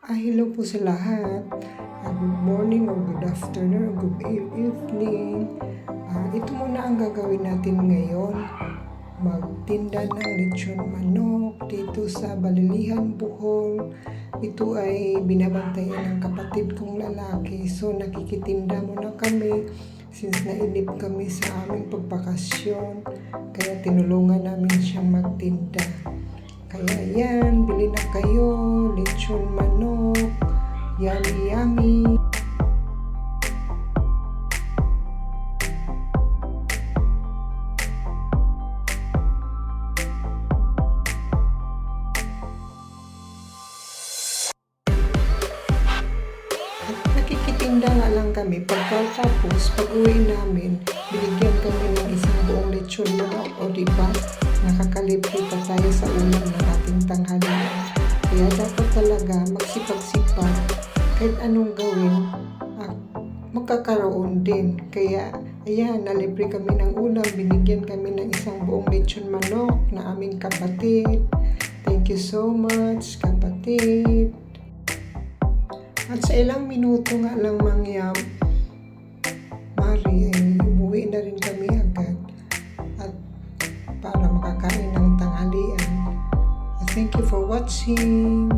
Hello po sa lahat. Good morning or good afternoon or good evening. Ito muna ang gagawin natin ngayon. Magtinda ng lechon manok dito sa Balilihan, Bohol. Ito ay binabantayan ng kapatid kong lalaki. So nakikitinda muna kami since nainip kami sa aming pagbakasyon. Kaya tinulungan namin siyang magtinda. Kaya yan, bili na kayo, lechon manok, yummy yummy. At nakikitinda nga lang kami, pagkatapos pag-uwi namin, binigyan kami ng isang buong lechon manok, o diba? Nakakalibre pa tayo sa ulam ng ating tanghalian. Kaya dapat talaga magsipag-sipag. Kahit anong gawin, magkakaroon din. Kaya ayan, nalibre kami ng ulam. Binigyan kami ng isang buong lechon manok na aming kapatid. Thank you so much, kapatid. At sa ilang minuto nga lang mangyam, Mari, ay umuwi na rin kami agad. At para makakain ng tanghalian. Thank you for watching.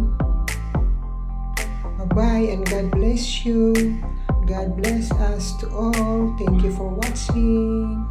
Bye-bye and God bless you. God bless us to all. Thank you for watching.